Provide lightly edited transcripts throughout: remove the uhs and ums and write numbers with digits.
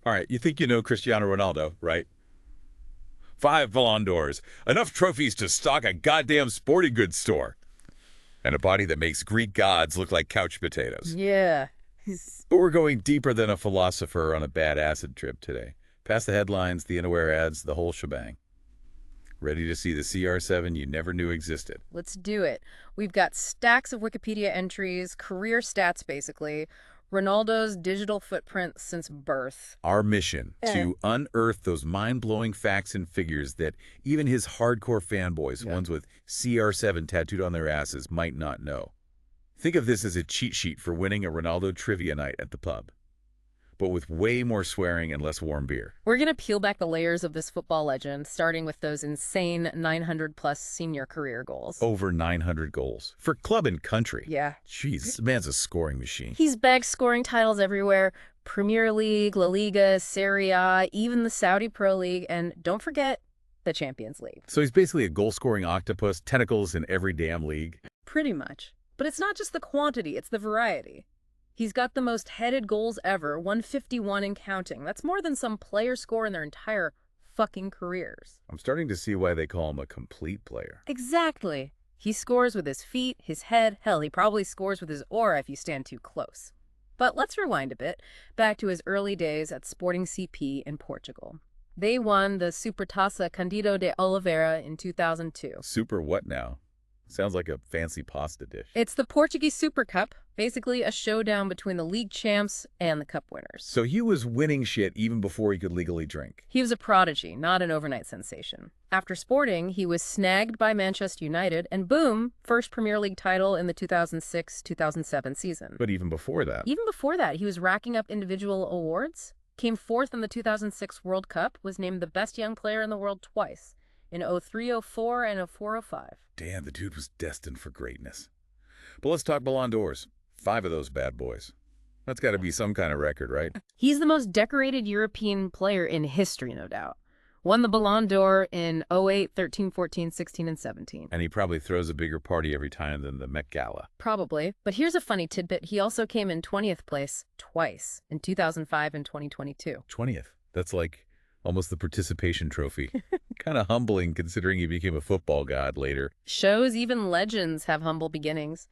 All right, you think you know Cristiano Ronaldo, right? 5 Ballon d'Ors, enough trophies to stock a goddamn sporting goods store, and a body that makes Greek gods look like couch potatoes. Yeah. But we're going deeper than a philosopher on a bad acid trip today. Past the headlines, the underwear ads, the whole shebang. Ready to see the CR7 you never knew existed. Let's do it. We've got stacks of Wikipedia entries, career stats basically, Ronaldo's digital footprint since birth. Our mission, to unearth those mind-blowing facts and figures that even his hardcore fanboys, ones with CR7 tattooed on their asses, might not know. Think of this as a cheat sheet for winning a Ronaldo trivia night at the pub, but with way more swearing and less warm beer. We're going to peel back the layers of this football legend, starting with those insane 900-plus senior career goals. Over 900 goals. For club and country. Yeah. Jeez, this man's a scoring machine. He's bagged scoring titles everywhere. Premier League, La Liga, Serie A, even the Saudi Pro League, and don't forget the Champions League. So he's basically a goal-scoring octopus, tentacles in every damn league. Pretty much. But it's not just the quantity, it's the variety. He's got the most headed goals ever, 151 and counting. That's more than some players score in their entire fucking careers. I'm starting to see why they call him a complete player. Exactly. He scores with his feet, his head. Hell, he probably scores with his aura if you stand too close. But let's rewind a bit, back to his early days at Sporting CP in Portugal. They won the Supertaça Cândido de Oliveira in 2002. Super what now? Sounds like a fancy pasta dish. It's the Portuguese Super Cup, basically a showdown between the league champs and the cup winners. So he was winning shit even before he could legally drink. He was a prodigy, not an overnight sensation. After Sporting, he was snagged by Manchester United, and boom, first Premier League title in the 2006-2007 season. But even before that? Even before that, he was racking up individual awards, came fourth in the 2006 World Cup, was named the best young player in the world twice, in 03-04 and 04-05. Damn, the dude was destined for greatness. But let's talk Ballon d'Ors. 5 of those bad boys. That's got to be some kind of record, right? He's the most decorated European player in history, no doubt. Won the Ballon d'Or in 08, 13, 14, 16, and 17. And he probably throws a bigger party every time than the Met Gala. Probably. But here's a funny tidbit. He also came in 20th place twice, in 2005 and 2022. 20th. That's like almost the participation trophy. Kind of humbling considering he became a football god later. Shows even legends have humble beginnings.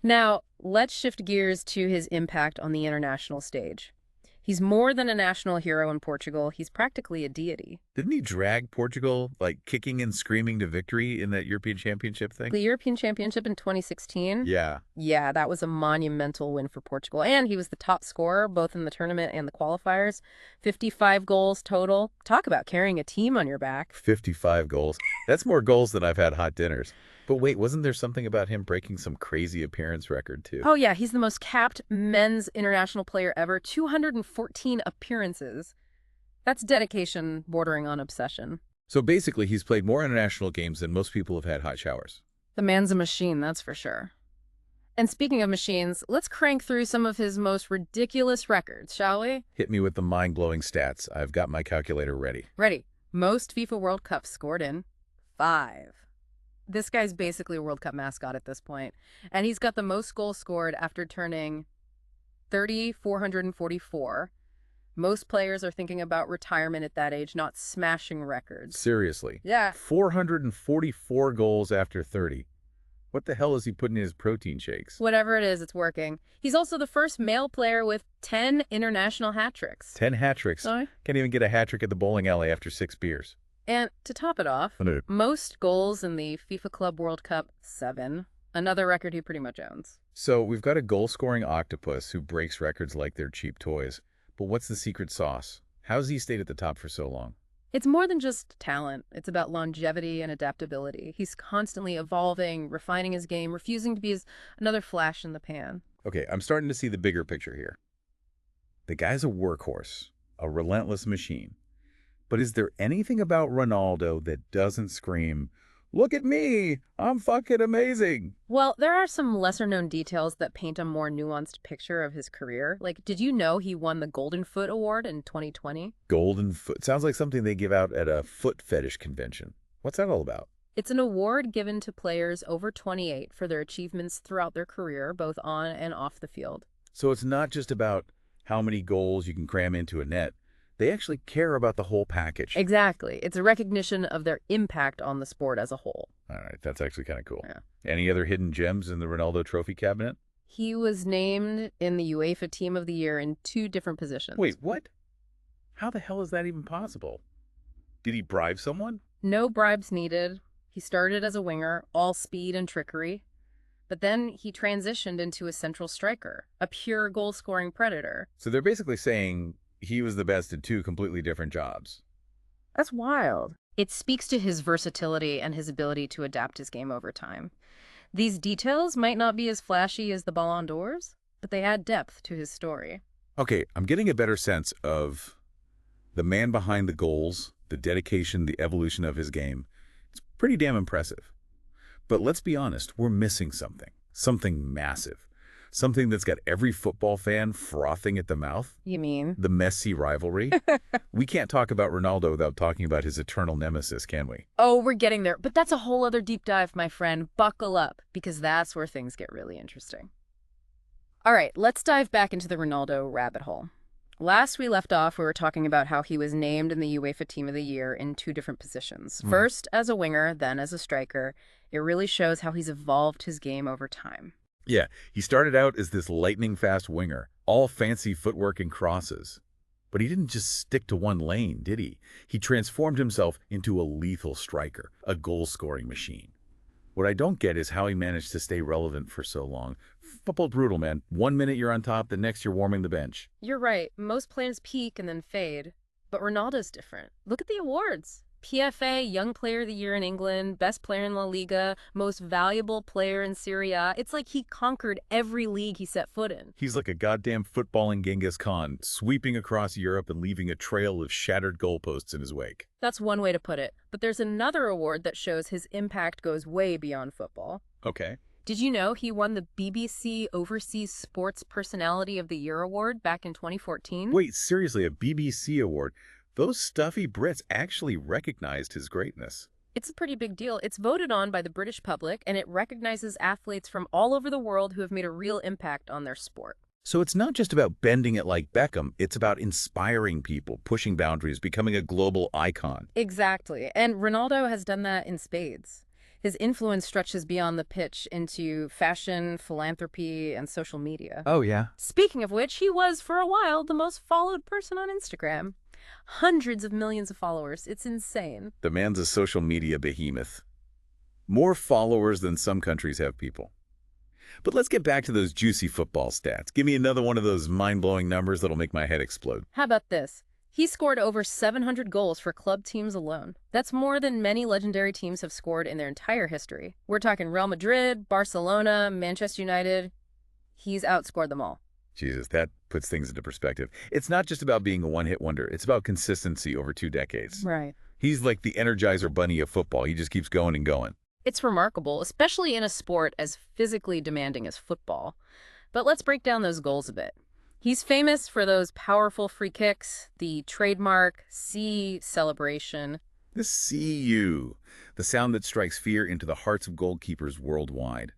Now, let's shift gears to his impact on the international stage. He's more than a national hero in Portugal. He's practically a deity. Didn't he drag Portugal, like, kicking and screaming to victory in that European Championship thing? The European Championship in 2016? Yeah. Yeah, that was a monumental win for Portugal. And he was the top scorer, both in the tournament and the qualifiers. 55 goals total. Talk about carrying a team on your back. 55 goals. That's more goals than I've had hot dinners. But wait, wasn't there something about him breaking some crazy appearance record, too? Oh, yeah, he's the most capped men's international player ever. 214 appearances. That's dedication bordering on obsession. So basically, he's played more international games than most people have had hot showers. The man's a machine, that's for sure. And speaking of machines, let's crank through some of his most ridiculous records, shall we? Hit me with the mind-blowing stats. I've got my calculator ready. Ready. Most FIFA World Cups scored in 5. This guy's basically a World Cup mascot at this point. And he's got the most goals scored after turning 30, 444. Most players are thinking about retirement at that age, not smashing records. Seriously. Yeah. 444 goals after 30. What the hell is he putting in his protein shakes? Whatever it is, it's working. He's also the first male player with 10 international hat tricks. 10 hat tricks. Sorry? Can't even get a hat trick at the bowling alley after 6 beers. And to top it off, most goals in the FIFA Club World Cup, 7. Another record he pretty much owns. So we've got a goal-scoring octopus who breaks records like they're cheap toys. But what's the secret sauce? How's he stayed at the top for so long? It's more than just talent. It's about longevity and adaptability. He's constantly evolving, refining his game, refusing to be another flash in the pan. Okay, I'm starting to see the bigger picture here. The guy's a workhorse, a relentless machine. But is there anything about Ronaldo that doesn't scream, "Look at me, I'm fucking amazing"? Well, there are some lesser-known details that paint a more nuanced picture of his career. Like, did you know he won the Golden Foot Award in 2020? Golden Foot. Sounds like something they give out at a foot fetish convention. What's that all about? It's an award given to players over 28 for their achievements throughout their career, both on and off the field. So it's not just about how many goals you can cram into a net. They actually care about the whole package. Exactly. It's a recognition of their impact on the sport as a whole. All right, that's actually kind of cool. Yeah. Any other hidden gems in the Ronaldo trophy cabinet? He was named in the UEFA Team of the Year in 2 different positions. Wait, what? How the hell is that even possible? Did he bribe someone? No bribes needed. He started as a winger, all speed and trickery. But then he transitioned into a central striker, a pure goal-scoring predator. So they're basically saying he was the best in 2 completely different jobs. That's wild. It speaks to his versatility and his ability to adapt his game over time. These details might not be as flashy as the Ballon d'Ors, but they add depth to his story. Okay, I'm getting a better sense of the man behind the goals, the dedication, the evolution of his game. It's pretty damn impressive. But let's be honest, we're missing something massive, something that's got every football fan frothing at the mouth. You mean? The Messi rivalry. We can't talk about Ronaldo without talking about his eternal nemesis, can we? Oh, we're getting there. But that's a whole other deep dive, my friend. Buckle up, because that's where things get really interesting. All right, let's dive back into the Ronaldo rabbit hole. Last we left off, we were talking about how he was named in the UEFA Team of the Year in 2 different positions. First as a winger, then as a striker. It really shows how he's evolved his game over time. Yeah, he started out as this lightning-fast winger, all fancy footwork and crosses. But he didn't just stick to one lane, did he? He transformed himself into a lethal striker, a goal-scoring machine. What I don't get is how he managed to stay relevant for so long. Football's brutal, man. 1 minute you're on top, the next you're warming the bench. You're right. Most players peak and then fade. But Ronaldo's different. Look at the awards. PFA, Young Player of the Year in England, Best Player in La Liga, Most Valuable Player in Serie A. It's like he conquered every league he set foot in. He's like a goddamn footballing Genghis Khan, sweeping across Europe and leaving a trail of shattered goalposts in his wake. That's one way to put it. But there's another award that shows his impact goes way beyond football. Okay. Did you know he won the BBC Overseas Sports Personality of the Year award back in 2014? Wait, seriously, a BBC award? Those stuffy Brits actually recognized his greatness. It's a pretty big deal. It's voted on by the British public, and it recognizes athletes from all over the world who have made a real impact on their sport. So it's not just about bending it like Beckham, it's about inspiring people, pushing boundaries, becoming a global icon. Exactly. And Ronaldo has done that in spades. His influence stretches beyond the pitch into fashion, philanthropy, and social media. Oh, yeah? Speaking of which, he was, for a while, the most followed person on Instagram. Hundreds of millions of followers. It's insane. The man's a social media behemoth. More followers than some countries have people. But let's get back to those juicy football stats. Give me another one of those mind-blowing numbers that'll make my head explode. How about this? He scored over 700 goals for club teams alone. That's more than many legendary teams have scored in their entire history. We're talking Real Madrid, Barcelona, Manchester United. He's outscored them all. Jesus, that puts things into perspective. It's not just about being a one-hit wonder. It's about consistency over 2 decades. Right. He's like the Energizer Bunny of football. He just keeps going and going. It's remarkable, especially in a sport as physically demanding as football. But let's break down those goals a bit. He's famous for those powerful free kicks, the trademark C celebration. The CU, the sound that strikes fear into the hearts of goalkeepers worldwide.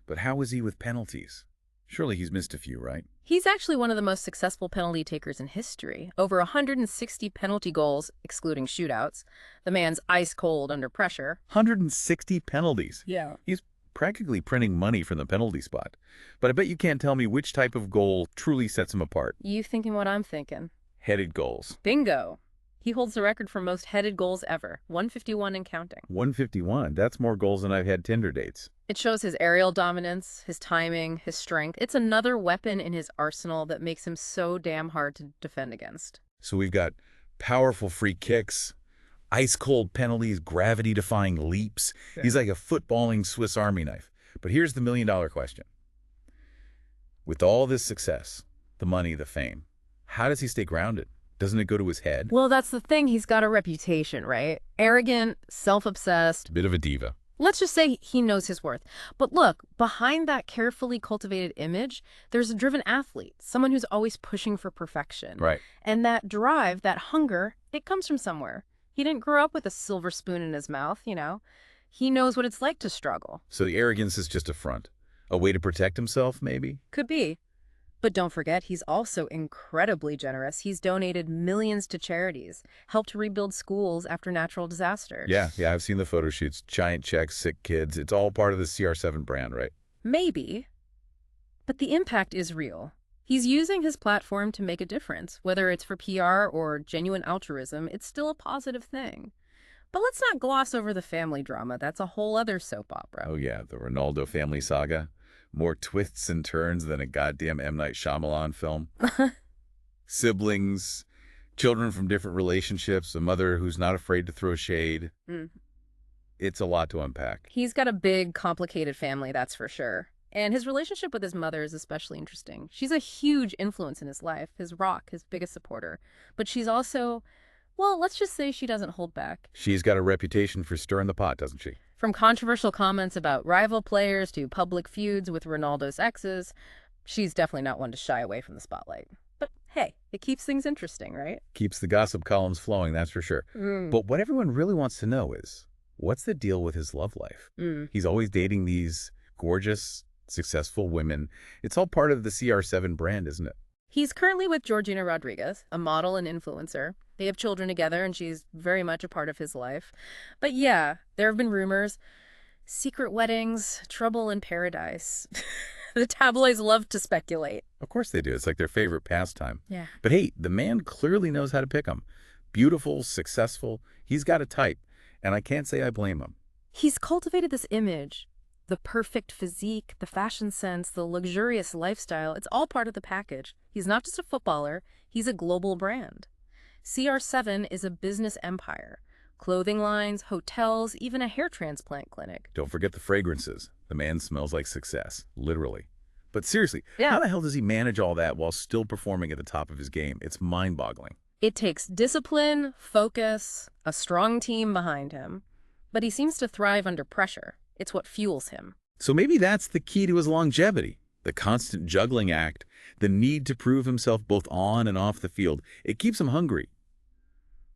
But how is he with penalties? Surely he's missed a few, right? He's actually one of the most successful penalty takers in history. Over 160 penalty goals, excluding shootouts. The man's ice cold under pressure. 160 penalties. Yeah. He's practically printing money from the penalty spot. But I bet you can't tell me which type of goal truly sets him apart. You thinking what I'm thinking? Headed goals. Bingo. He holds the record for most headed goals ever, 151 and counting. 151. That's more goals than I've had Tinder dates. It shows his aerial dominance, his timing, his strength. It's another weapon in his arsenal that makes him so damn hard to defend against. So we've got powerful free kicks, ice-cold penalties, gravity-defying leaps. Yeah. He's like a footballing Swiss Army knife. But here's the million-dollar question. With all this success, the money, the fame, how does he stay grounded? Doesn't it go to his head? Well, that's the thing. He's got a reputation, right? Arrogant, self-obsessed. Bit of a diva. Let's just say he knows his worth. But look, behind that carefully cultivated image, there's a driven athlete, someone who's always pushing for perfection. Right. And that drive, that hunger, it comes from somewhere. He didn't grow up with a silver spoon in his mouth, you know. He knows what it's like to struggle. So the arrogance is just a front. A way to protect himself, maybe? Could be. But don't forget, he's also incredibly generous. He's donated millions to charities, helped rebuild schools after natural disasters. Yeah, I've seen the photo shoots. Giant checks, sick kids. It's all part of the CR7 brand, right? Maybe, but the impact is real. He's using his platform to make a difference. Whether it's for PR or genuine altruism, it's still a positive thing. But let's not gloss over the family drama. That's a whole other soap opera. Oh yeah, the Ronaldo family saga. More twists and turns than a goddamn M. Night Shyamalan film. Siblings, children from different relationships, a mother who's not afraid to throw shade. It's a lot to unpack. He's got a big, complicated family, that's for sure. And his relationship with his mother is especially interesting. She's a huge influence in his life, his rock, his biggest supporter. But she's also, well, let's just say she doesn't hold back. She's got a reputation for stirring the pot, doesn't she? From controversial comments about rival players to public feuds with Ronaldo's exes, she's definitely not one to shy away from the spotlight. But hey, it keeps things interesting, right? Keeps the gossip columns flowing, that's for sure. But what everyone really wants to know is, what's the deal with his love life? He's always dating these gorgeous, successful women. It's all part of the CR7 brand, isn't it? He's currently with Georgina Rodriguez, a model and influencer. They have children together, and she's very much a part of his life. But yeah, there have been rumors. Secret weddings, trouble in paradise. The tabloids love to speculate. Of course they do. It's like their favorite pastime. Yeah. But hey, the man clearly knows how to pick them. Beautiful, successful. He's got a type, and I can't say I blame him. He's cultivated this image. The perfect physique, the fashion sense, the luxurious lifestyle, it's all part of the package. He's not just a footballer, he's a global brand. CR7 is a business empire. Clothing lines, hotels, even a hair transplant clinic. Don't forget the fragrances. The man smells like success, literally. But seriously, how the hell does he manage all that while still performing at the top of his game? It's mind-boggling. It takes discipline, focus, a strong team behind him. But he seems to thrive under pressure. It's what fuels him. So maybe that's the key to his longevity. The constant juggling act, the need to prove himself both on and off the field. It keeps him hungry.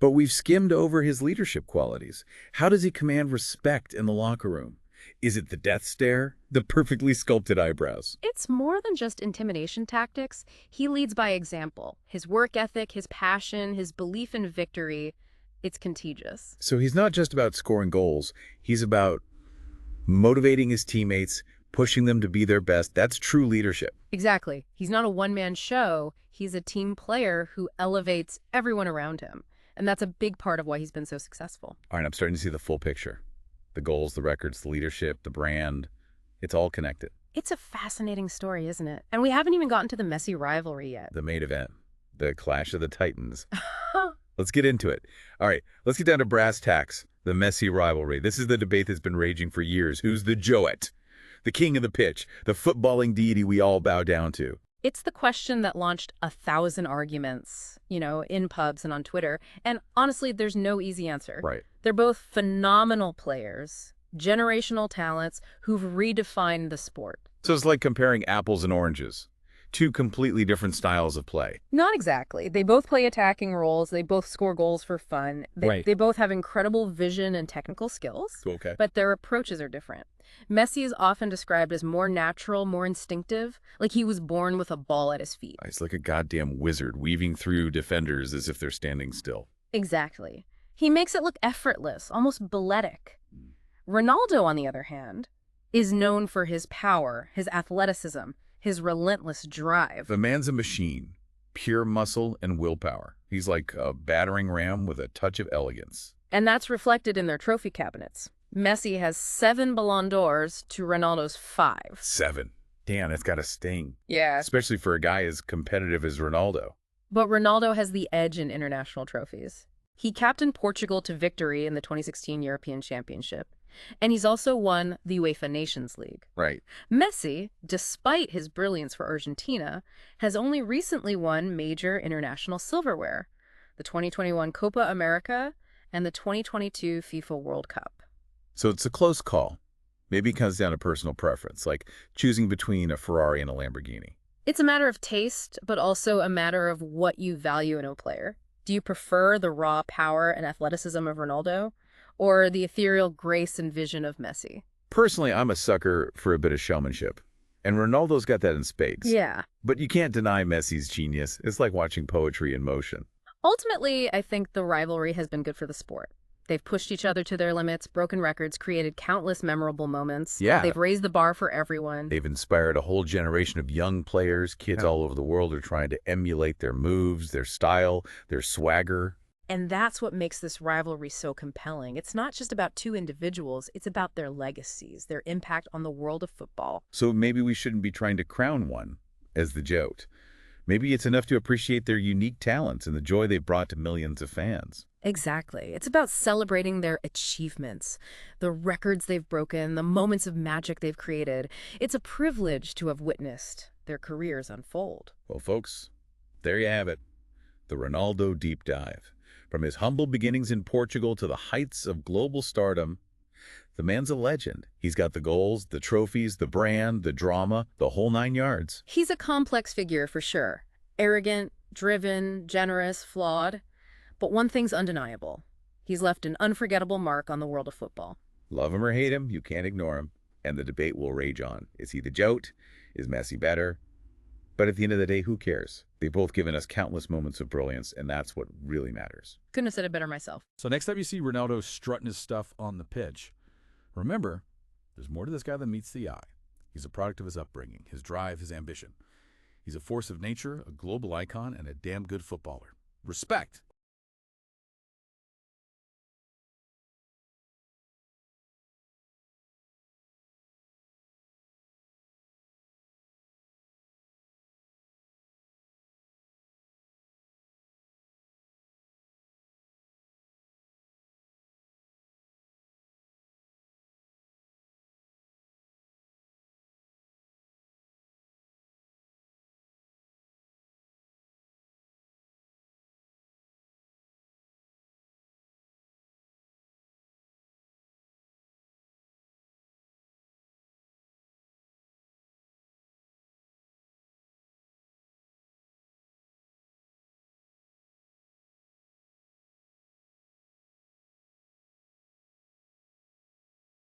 But we've skimmed over his leadership qualities. How does he command respect in the locker room? Is it the death stare? The perfectly sculpted eyebrows? It's more than just intimidation tactics. He leads by example. His work ethic, his passion, his belief in victory, it's contagious. So he's not just about scoring goals. He's about motivating his teammates, pushing them to be their best. That's true leadership. Exactly. He's not a one-man show. He's a team player who elevates everyone around him. And that's a big part of why he's been so successful. All right, I'm starting to see the full picture. The goals, the records, the leadership, the brand. It's all connected. It's a fascinating story, isn't it? And we haven't even gotten to the Messi rivalry yet. The main event. The clash of the titans. Let's get into it. All right, let's get down to brass tacks. The Messi rivalry. This is the debate that's been raging for years. Who's the Joet? The king of the pitch, the footballing deity we all bow down to. It's the question that launched 1,000 arguments, in pubs and on Twitter. And honestly, there's no easy answer. Right. They're both phenomenal players, generational talents who've redefined the sport. So it's like comparing apples and oranges. Two completely different styles of play. Not exactly. They both play attacking roles. They both score goals for fun. They both have incredible vision and technical skills. Okay. But their approaches are different. Messi is often described as more natural, more instinctive, like he was born with a ball at his feet. He's like a goddamn wizard weaving through defenders as if they're standing still. Exactly. He makes it look effortless, almost balletic. Ronaldo, on the other hand, is known for his power, his athleticism, his relentless drive. The man's a machine, pure muscle and willpower. He's like a battering ram with a touch of elegance. And that's reflected in their trophy cabinets. Messi has 7 Ballon d'Ors to Ronaldo's 5. 7. Damn, that's got a sting. Yeah. Especially for a guy as competitive as Ronaldo. But Ronaldo has the edge in international trophies. He captained Portugal to victory in the 2016 European Championship. And he's also won the UEFA Nations League. Right. Messi, despite his brilliance for Argentina, has only recently won major international silverware, the 2021 Copa America and the 2022 FIFA World Cup. So it's a close call. Maybe it comes down to personal preference, like choosing between a Ferrari and a Lamborghini. It's a matter of taste, but also a matter of what you value in a player. Do you prefer the raw power and athleticism of Ronaldo, or the ethereal grace and vision of Messi? Personally, I'm a sucker for a bit of showmanship. And Ronaldo's got that in spades. Yeah. But you can't deny Messi's genius. It's like watching poetry in motion. Ultimately, I think the rivalry has been good for the sport. They've pushed each other to their limits, broken records, created countless memorable moments. Yeah. They've raised the bar for everyone. They've inspired a whole generation of young players. Kids all over the world are trying to emulate their moves, their style, their swagger. And that's what makes this rivalry so compelling. It's not just about two individuals, it's about their legacies, their impact on the world of football. So maybe we shouldn't be trying to crown one as the GOAT. Maybe it's enough to appreciate their unique talents and the joy they've brought to millions of fans. Exactly. It's about celebrating their achievements, the records they've broken, the moments of magic they've created. It's a privilege to have witnessed their careers unfold. Well, folks, there you have it. The Ronaldo Deep Dive. From his humble beginnings in Portugal to the heights of global stardom, the man's a legend. He's got the goals, the trophies, the brand, the drama, the whole 9 yards. He's a complex figure for sure. Arrogant, driven, generous, flawed. But one thing's undeniable. He's left an unforgettable mark on the world of football. Love him or hate him, you can't ignore him. And the debate will rage on. Is he the GOAT? Is Messi better? But at the end of the day, who cares? They've both given us countless moments of brilliance, and that's what really matters. Couldn't have said it better myself. So next time you see Ronaldo strutting his stuff on the pitch, remember, there's more to this guy than meets the eye. He's a product of his upbringing, his drive, his ambition. He's a force of nature, a global icon, and a damn good footballer. Respect!